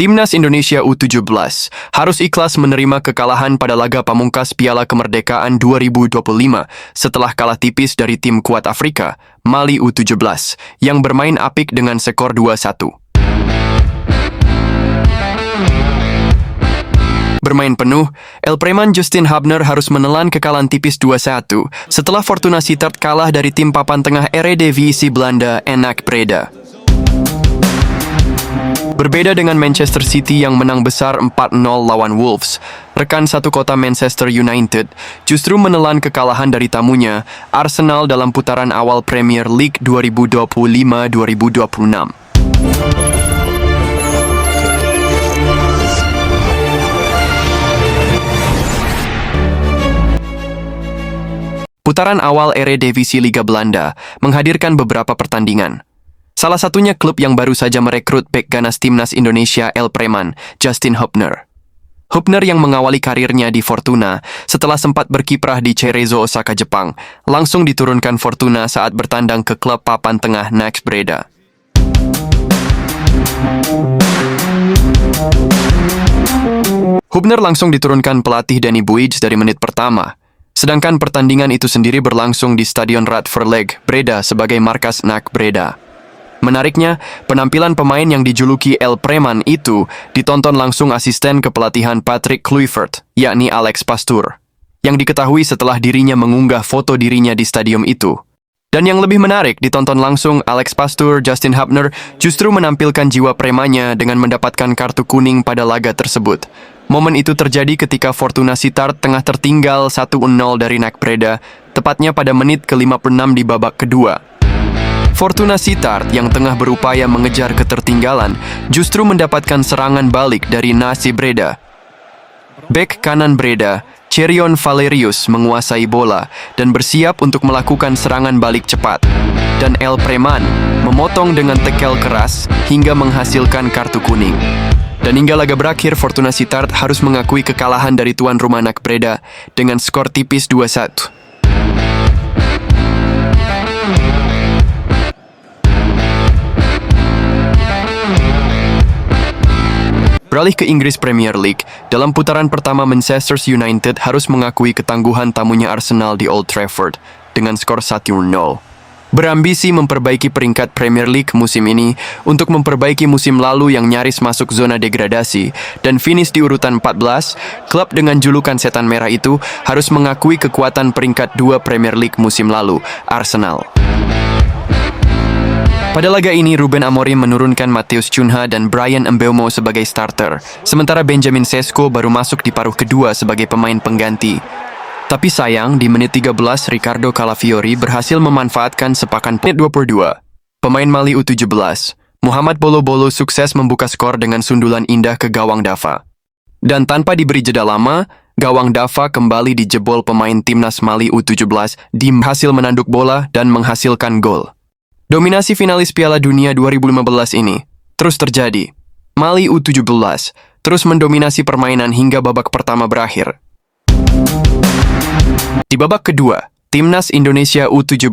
Timnas Indonesia U17 harus ikhlas menerima kekalahan pada laga pamungkas Piala Kemerdekaan 2025 setelah kalah tipis dari tim kuat Afrika, Mali U17, yang bermain apik dengan skor 2-1. Bermain penuh, Elpreman Justin Hubner harus menelan kekalahan tipis 2-1 setelah Fortuna Sittard kalah dari tim papan tengah Eredivisie Belanda NAC Breda. Berbeda dengan Manchester City yang menang besar 4-0 lawan Wolves, rekan satu kota Manchester United justru menelan kekalahan dari tamunya, Arsenal dalam putaran awal Premier League 2025-2026. Putaran awal Eredivisie Liga Belanda menghadirkan beberapa pertandingan. Salah satunya klub yang baru saja merekrut bek ganas Timnas Indonesia Elpreman, Justin Hubner. Hubner yang mengawali karirnya di Fortuna setelah sempat berkiprah di Cerezo Osaka, Jepang, langsung diturunkan Fortuna saat bertandang ke klub papan tengah NAC Breda. Hubner langsung diturunkan pelatih Danny Buij dari menit pertama. Sedangkan pertandingan itu sendiri berlangsung di Stadion Radverleg, Breda sebagai markas NAC Breda. Menariknya, penampilan pemain yang dijuluki Elpreman itu ditonton langsung asisten kepelatihan Patrick Kluivert, yakni Alex Pastoor, yang diketahui setelah dirinya mengunggah foto dirinya di stadium itu. Dan yang lebih menarik, ditonton langsung Alex Pastoor, Justin Hubner justru menampilkan jiwa premanya dengan mendapatkan kartu kuning pada laga tersebut. Momen itu terjadi ketika Fortuna Sittard tengah tertinggal 1-0 dari NAC Breda, tepatnya pada menit ke-56 di babak kedua. Fortuna Sittard yang tengah berupaya mengejar ketertinggalan justru mendapatkan serangan balik dari NAC Breda. Bek kanan Breda, Cherion Valerius menguasai bola dan bersiap untuk melakukan serangan balik cepat. Dan Elpreman memotong dengan tekel keras hingga menghasilkan kartu kuning. Dan hingga laga berakhir, Fortuna Sittard harus mengakui kekalahan dari tuan rumah NAC Breda dengan skor tipis 2-1. Beralih ke Inggris Premier League, dalam putaran pertama Manchester United harus mengakui ketangguhan tamunya Arsenal di Old Trafford dengan skor 1-0. Berambisi memperbaiki peringkat Premier League musim ini untuk memperbaiki musim lalu yang nyaris masuk zona degradasi dan finish di urutan 14, klub dengan julukan setan merah itu harus mengakui kekuatan peringkat 2 Premier League musim lalu, Arsenal. Pada laga ini, Ruben Amorim menurunkan Matheus Cunha dan Bryan Mbeumo sebagai starter, sementara Benjamin Sesko baru masuk di paruh kedua sebagai pemain pengganti. Tapi sayang, di menit 13, Ricardo Calafiori berhasil memanfaatkan sepakan menit 22. Pemain Mali U17, Muhammad Bolo-Bolo sukses membuka skor dengan sundulan indah ke gawang Dava. Dan tanpa diberi jeda lama, gawang Dava kembali dijebol pemain Timnas Mali U17, hasil menanduk bola dan menghasilkan gol. Dominasi finalis Piala Dunia 2015 ini terus terjadi. Mali U17 terus mendominasi permainan hingga babak pertama berakhir. Di babak kedua, Timnas Indonesia U17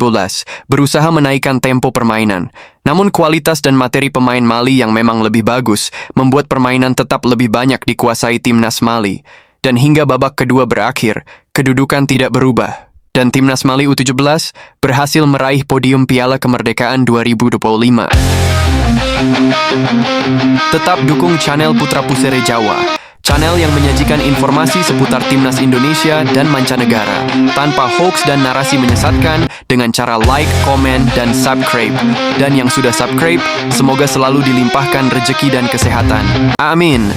berusaha menaikkan tempo permainan. Namun kualitas dan materi pemain Mali yang memang lebih bagus membuat permainan tetap lebih banyak dikuasai Timnas Mali. Dan hingga babak kedua berakhir, kedudukan tidak berubah. Dan Timnas Mali U17 berhasil meraih podium Piala Kemerdekaan 2025. Tetap dukung channel Putra Pusere Jawa, channel yang menyajikan informasi seputar Timnas Indonesia dan mancanegara, tanpa hoax dan narasi menyesatkan, dengan cara like, komen, dan subscribe. Dan yang sudah subscribe, semoga selalu dilimpahkan rezeki dan kesehatan. Amin.